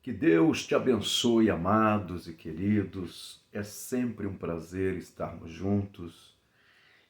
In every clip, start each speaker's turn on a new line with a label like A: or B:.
A: Que Deus te abençoe, amados e queridos. É sempre um prazer estarmos juntos.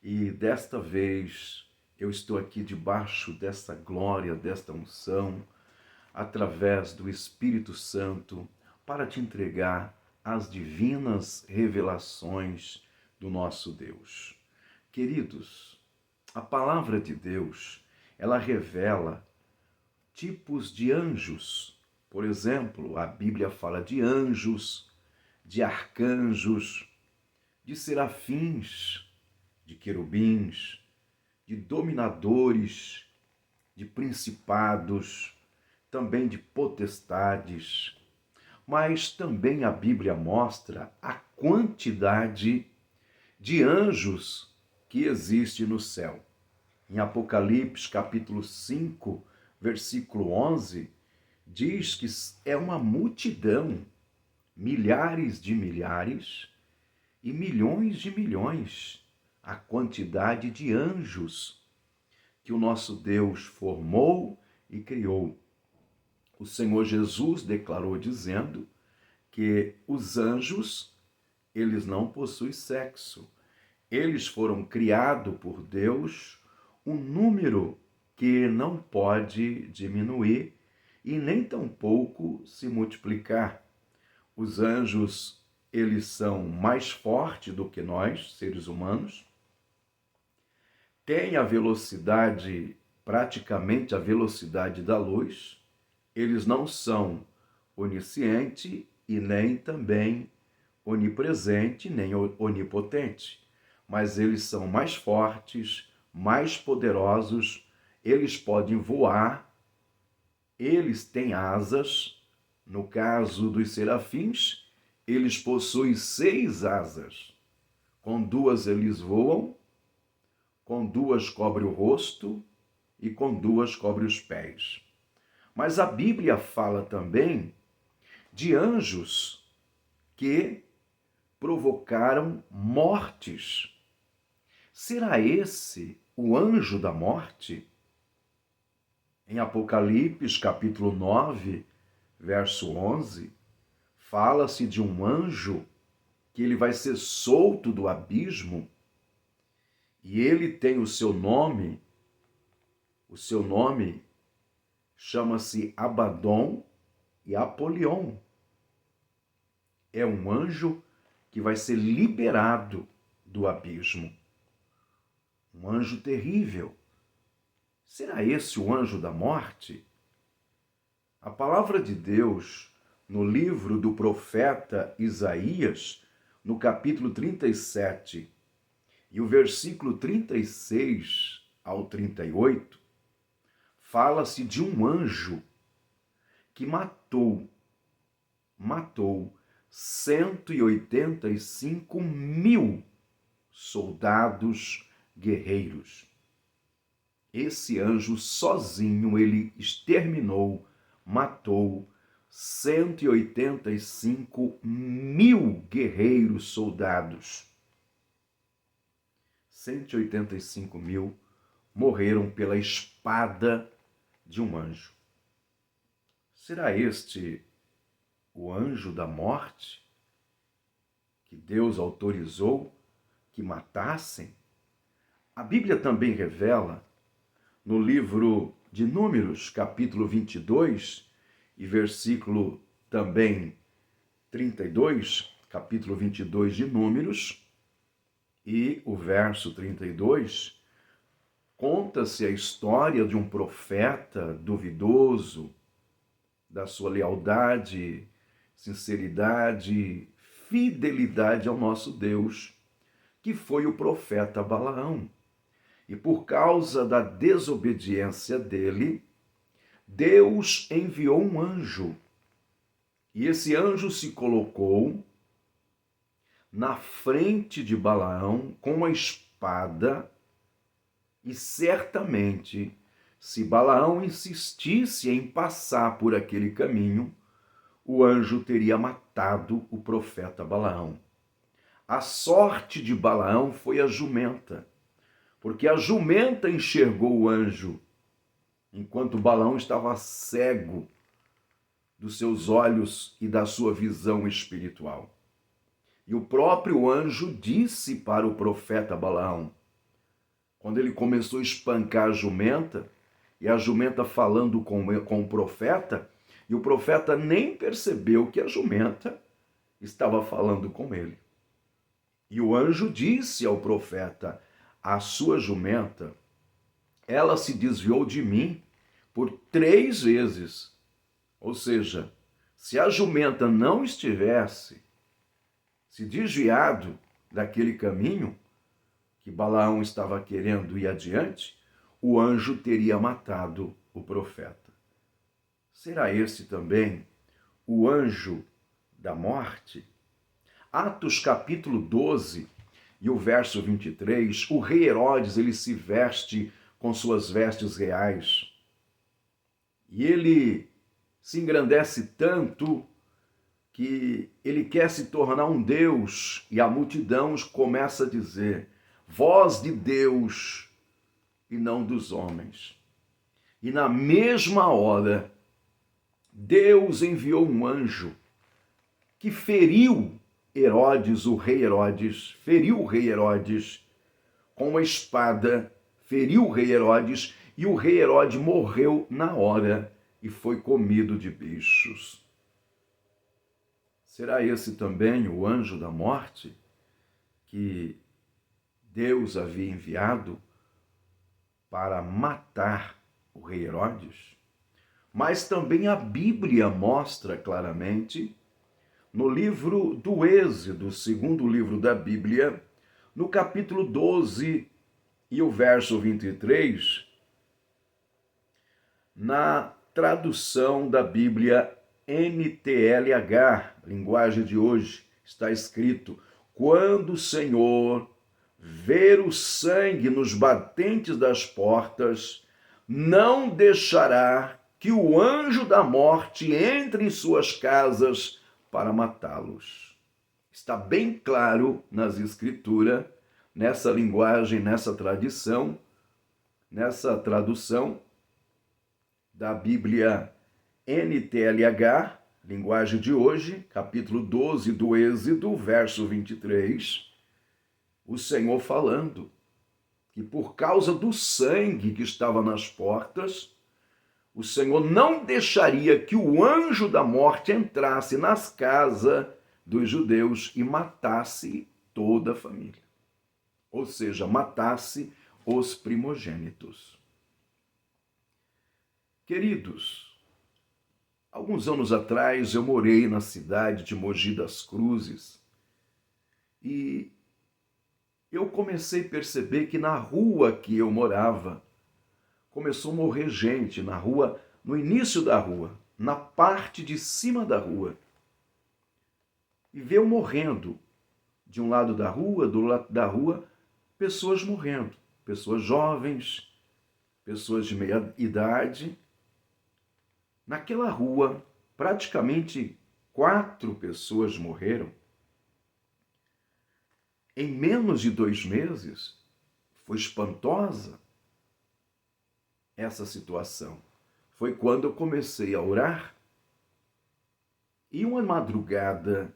A: E desta vez eu estou aqui debaixo dessa glória, desta unção, através do Espírito Santo, para te entregar as divinas revelações do nosso Deus. Queridos, a palavra de Deus, ela revela tipos de anjos. Por exemplo, a Bíblia fala de anjos, de arcanjos, de serafins, de querubins, de dominadores, de principados, também de potestades. Mas também a Bíblia mostra a quantidade de anjos que existe no céu. Em Apocalipse, capítulo 5, versículo 11, diz que é uma multidão, milhares de milhares e milhões de milhões, a quantidade de anjos que o nosso Deus formou e criou. O Senhor Jesus declarou dizendo que os anjos, eles não possuem sexo. Eles foram criados por Deus, um número que não pode diminuir e nem tampouco se multiplicar. Os anjos, eles são mais fortes do que nós, seres humanos, têm a velocidade, praticamente a velocidade da luz, eles não são onisciente e nem também onipresente, nem onipotente, mas eles são mais fortes, mais poderosos, eles podem voar, eles têm asas. No caso dos serafins, eles possuem 6 asas. Com 2 eles voam, com 2 cobre o rosto e com 2 cobre os pés. Mas a Bíblia fala também de anjos que provocaram mortes. Será esse o anjo da morte? Em Apocalipse, capítulo 9, verso 11, fala-se de um anjo que ele vai ser solto do abismo e ele tem o seu nome chama-se Abaddon e Apolion. É um anjo que vai ser liberado do abismo. Um anjo terrível. Será esse o anjo da morte? A palavra de Deus, no livro do profeta Isaías, no capítulo 37, e o versículo 36 ao 38, fala-se de um anjo que matou 185 mil soldados guerreiros. Esse anjo sozinho, ele exterminou, matou 185 mil guerreiros soldados. 185 mil morreram pela espada de um anjo. Será este o anjo da morte que Deus autorizou que matassem? A Bíblia também revela, no livro de Números, capítulo 22, e versículo também 32, capítulo 22 de Números, e o verso 32, conta-se a história de um profeta duvidoso, da sua lealdade, sinceridade, fidelidade ao nosso Deus, que foi o profeta Balaão. E por causa da desobediência dele, Deus enviou um anjo. E esse anjo se colocou na frente de Balaão com a espada, e certamente, se Balaão insistisse em passar por aquele caminho, o anjo teria matado o profeta Balaão. A sorte de Balaão foi a jumenta, porque a jumenta enxergou o anjo, enquanto Balaão estava cego dos seus olhos e da sua visão espiritual. E o próprio anjo disse para o profeta Balaão, quando ele começou a espancar a jumenta, e a jumenta falando com o profeta, e o profeta nem percebeu que a jumenta estava falando com ele. E o anjo disse ao profeta, a sua jumenta, ela se desviou de mim por 3 vezes. Ou seja, se a jumenta não estivesse se desviado daquele caminho que Balaão estava querendo ir adiante, o anjo teria matado o profeta. Será esse também o anjo da morte? Atos capítulo 12 e o verso 23, o rei Herodes, ele se veste com suas vestes reais. E ele se engrandece tanto que ele quer se tornar um Deus, e a multidão começa a dizer, voz de Deus e não dos homens. E na mesma hora, Deus enviou um anjo que feriu Herodes, o rei Herodes, feriu o rei Herodes com uma espada, feriu o rei Herodes, e o rei Herodes morreu na hora e foi comido de bichos. Será esse também o anjo da morte que Deus havia enviado para matar o rei Herodes? Mas também a Bíblia mostra claramente, no livro do Êxodo, segundo livro da Bíblia, no capítulo 12 e o verso 23, na tradução da Bíblia NTLH, linguagem de hoje, está escrito, quando o Senhor ver o sangue nos batentes das portas, não deixará que o anjo da morte entre em suas casas para matá-los. Está bem claro nas Escrituras, nessa linguagem, nessa tradição, nessa tradução da Bíblia NTLH, linguagem de hoje, capítulo 12 do Êxodo, verso 23, o Senhor falando que por causa do sangue que estava nas portas, o Senhor não deixaria que o anjo da morte entrasse nas casas dos judeus e matasse toda a família. Ou seja, matasse os primogênitos. Queridos, alguns anos atrás eu morei na cidade de Mogi das Cruzes e eu comecei a perceber que na rua que eu morava, começou a morrer gente na rua, no início da rua, na parte de cima da rua. E veio morrendo, de um lado da rua, do lado da rua, pessoas morrendo, pessoas jovens, pessoas de meia idade. Naquela rua, praticamente 4 pessoas morreram. Em menos de 2 meses, foi espantosa essa situação. Foi quando eu comecei a orar e uma madrugada,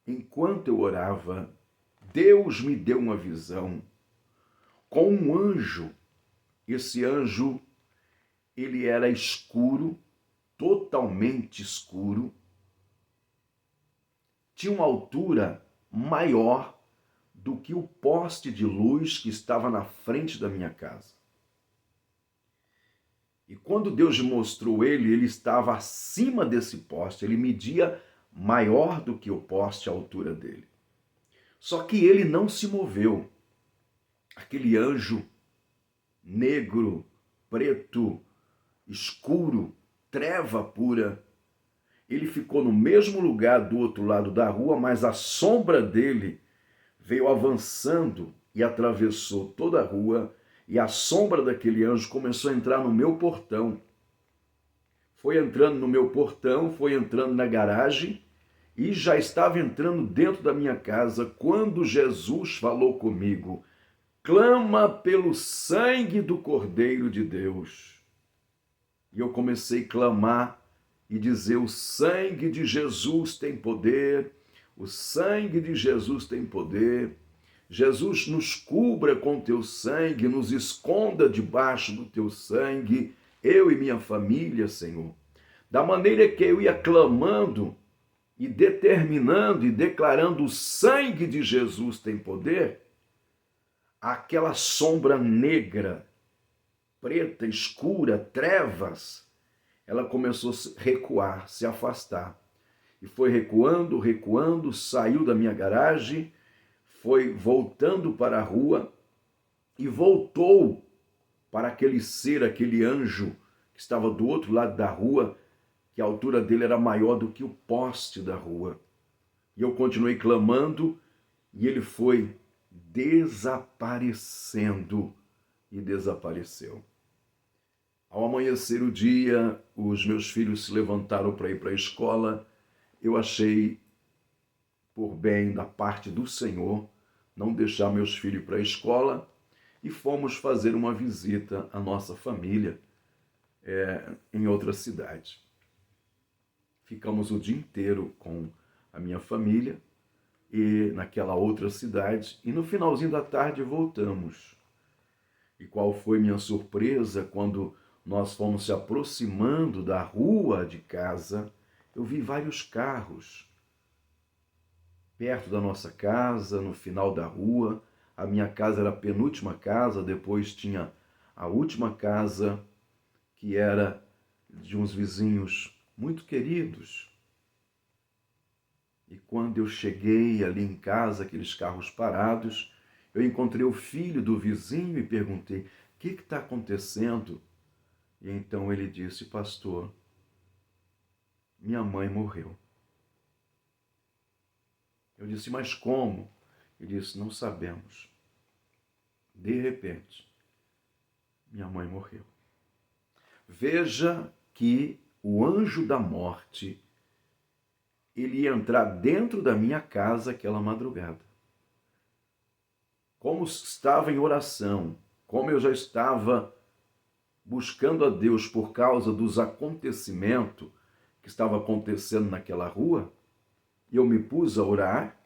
A: enquanto eu orava, Deus me deu uma visão com um anjo. Esse anjo, ele era escuro, totalmente escuro, tinha uma altura maior do que o poste de luz que estava na frente da minha casa. E quando Deus me mostrou ele, ele estava acima desse poste, ele media maior do que o poste a altura dele. Só que ele não se moveu. Aquele anjo negro, preto, escuro, treva pura, ele ficou no mesmo lugar do outro lado da rua, mas a sombra dele veio avançando e atravessou toda a rua, e a sombra daquele anjo começou a entrar no meu portão. Foi entrando no meu portão, foi entrando na garagem e já estava entrando dentro da minha casa quando Jesus falou comigo: clama pelo sangue do Cordeiro de Deus. E eu comecei a clamar e dizer: o sangue de Jesus tem poder, o sangue de Jesus tem poder. Jesus, nos cubra com teu sangue, nos esconda debaixo do teu sangue, eu e minha família, Senhor. Da maneira que eu ia clamando e determinando e declarando: o sangue de Jesus tem poder, aquela sombra negra, preta, escura, trevas, ela começou a recuar, se afastar. E foi recuando, recuando, saiu da minha garagem, foi voltando para a rua e voltou para aquele ser, aquele anjo que estava do outro lado da rua, que a altura dele era maior do que o poste da rua. E eu continuei clamando e ele foi desaparecendo e desapareceu. Ao amanhecer o dia, os meus filhos se levantaram para ir para a escola. Eu achei por bem da parte do Senhor não deixar meus filhos para a escola e fomos fazer uma visita à nossa família em outra cidade. Ficamos o dia inteiro com a minha família e naquela outra cidade e no finalzinho da tarde voltamos. E qual foi minha surpresa quando nós fomos se aproximando da rua de casa, eu vi vários carros perto da nossa casa, no final da rua. A minha casa era a penúltima casa, depois tinha a última casa, que era de uns vizinhos muito queridos. E quando eu cheguei ali em casa, aqueles carros parados, eu encontrei o filho do vizinho e perguntei: o que está acontecendo? E então ele disse: pastor, minha mãe morreu. Eu disse: mas como? Ele disse: não sabemos. De repente, minha mãe morreu. Veja que o anjo da morte, ele ia entrar dentro da minha casa aquela madrugada. Como estava em oração, como eu já estava buscando a Deus por causa dos acontecimentos que estavam acontecendo naquela rua, e eu me pus a orar,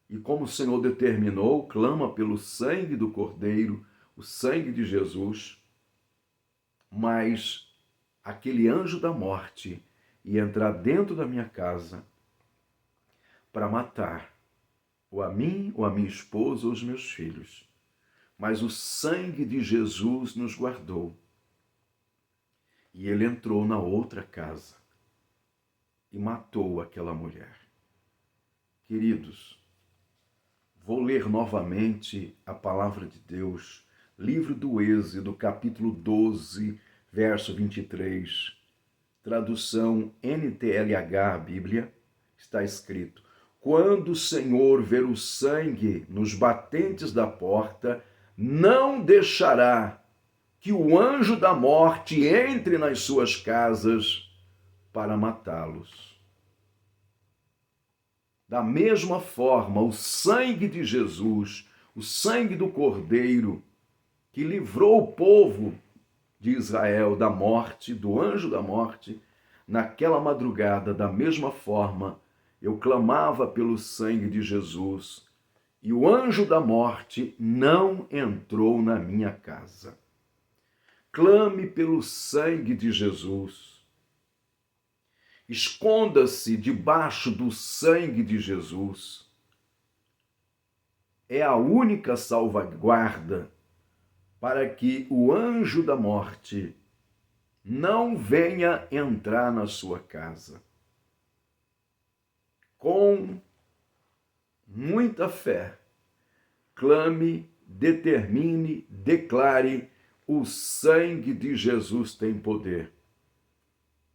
A: e como o Senhor determinou, clama pelo sangue do Cordeiro, o sangue de Jesus, mas aquele anjo da morte ia entrar dentro da minha casa para matar ou a mim, ou a minha esposa, ou os meus filhos. Mas o sangue de Jesus nos guardou. E ele entrou na outra casa e matou aquela mulher. Queridos, vou ler novamente a palavra de Deus, livro do Êxodo, capítulo 12, verso 23, tradução NTLH, Bíblia, está escrito: quando o Senhor ver o sangue nos batentes da porta, não deixará que o anjo da morte entre nas suas casas para matá-los. Da mesma forma, o sangue de Jesus, o sangue do Cordeiro, que livrou o povo de Israel da morte, do anjo da morte, naquela madrugada, da mesma forma, eu clamava pelo sangue de Jesus e o anjo da morte não entrou na minha casa. Clame pelo sangue de Jesus. Esconda-se debaixo do sangue de Jesus. É a única salvaguarda para que o anjo da morte não venha entrar na sua casa. Com muita fé, clame, determine, declare: o sangue de Jesus tem poder.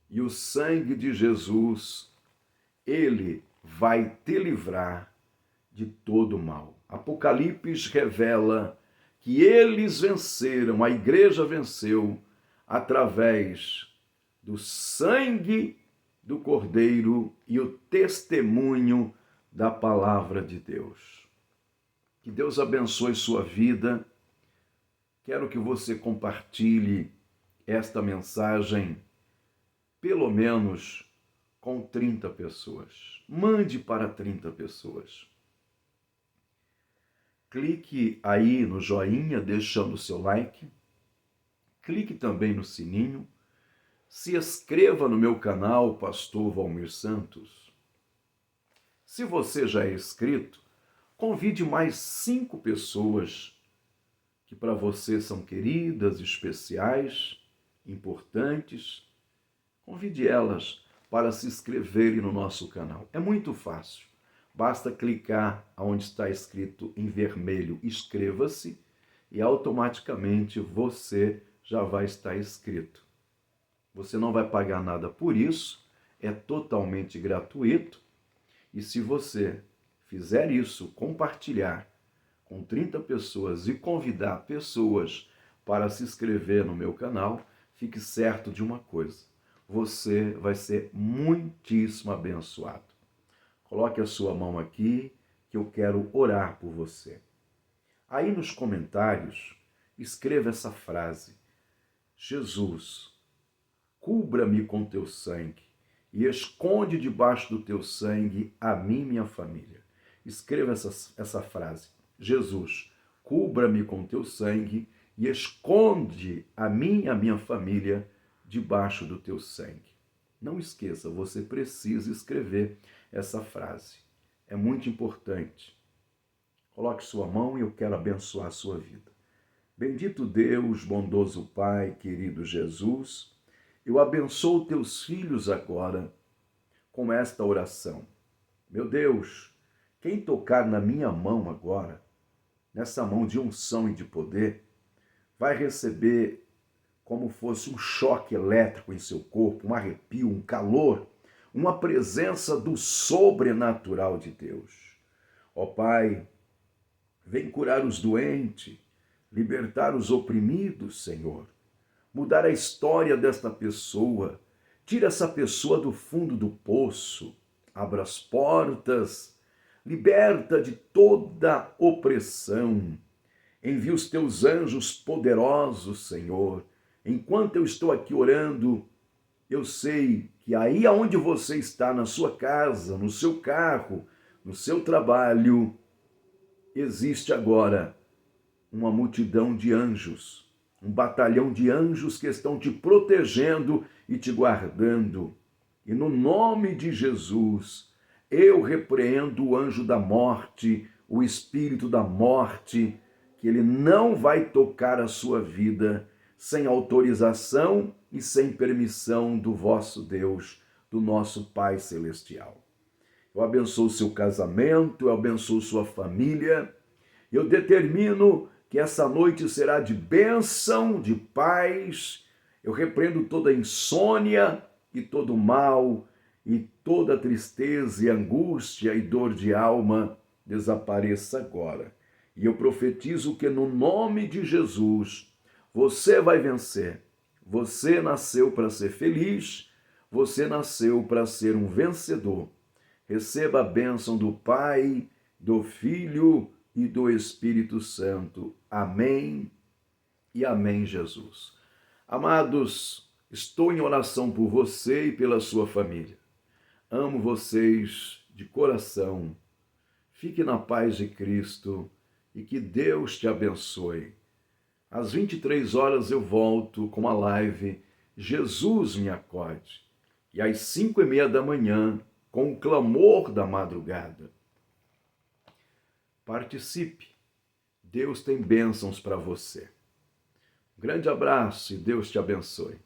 A: E o sangue de Jesus, ele vai te livrar de todo mal. Apocalipse revela que eles venceram, a igreja venceu, através do sangue do Cordeiro e o testemunho da palavra de Deus. Que Deus abençoe sua vida. Quero que você compartilhe esta mensagem pelo menos com 30 pessoas. Mande para 30 pessoas. Clique aí no joinha, deixando o seu like. Clique também no sininho. Se inscreva no meu canal, Pastor Valmir Santos. Se você já é inscrito, convide mais 5 pessoas que para você são queridas, especiais, importantes. Convide elas para se inscreverem no nosso canal. É muito fácil. Basta clicar onde está escrito em vermelho inscreva-se e automaticamente você já vai estar inscrito. Você não vai pagar nada por isso, é totalmente gratuito. E se você fizer isso, compartilhar com 30 pessoas e convidar pessoas para se inscrever no meu canal, fique certo de uma coisa: você vai ser muitíssimo abençoado. Coloque a sua mão aqui, que eu quero orar por você. Aí nos comentários, escreva essa frase: Jesus, cubra-me com teu sangue e esconde debaixo do teu sangue a mim e minha família. Escreva essa frase: Jesus, cubra-me com teu sangue e esconde a mim e a minha família debaixo do teu sangue. Não esqueça, você precisa escrever essa frase. É muito importante. Coloque sua mão e eu quero abençoar a sua vida. Bendito Deus, bondoso Pai, querido Jesus, eu abençoo teus filhos agora com esta oração. Meu Deus, quem tocar na minha mão agora, nessa mão de unção e de poder, vai receber como fosse um choque elétrico em seu corpo, um arrepio, um calor, uma presença do sobrenatural de Deus. Ó Pai, vem curar os doentes, libertar os oprimidos, Senhor. Mudar a história desta pessoa. Tira essa pessoa do fundo do poço. Abra as portas. Liberta de toda opressão. Envia os teus anjos poderosos, Senhor. Enquanto eu estou aqui orando, eu sei que aí aonde você está, na sua casa, no seu carro, no seu trabalho, existe agora uma multidão de anjos, um batalhão de anjos que estão te protegendo e te guardando. E no nome de Jesus, eu repreendo o anjo da morte, o espírito da morte, que ele não vai tocar a sua vida sem autorização e sem permissão do vosso Deus, do nosso Pai Celestial. Eu abençoo o seu casamento, eu abençoo sua família, eu determino que essa noite será de bênção, de paz. Eu repreendo toda insônia e todo mal, e toda tristeza e angústia e dor de alma desapareça agora. E eu profetizo que no nome de Jesus, você vai vencer. Você nasceu para ser feliz, você nasceu para ser um vencedor. Receba a bênção do Pai, do Filho e do Espírito Santo. Amém e amém, Jesus. Amados, estou em oração por você e pela sua família. Amo vocês de coração. Fique na paz de Cristo e que Deus te abençoe. Às 23 horas eu volto com a live Jesus me acode. E às 5:30 da manhã, com o clamor da madrugada. Participe. Deus tem bênçãos para você. Um grande abraço e Deus te abençoe.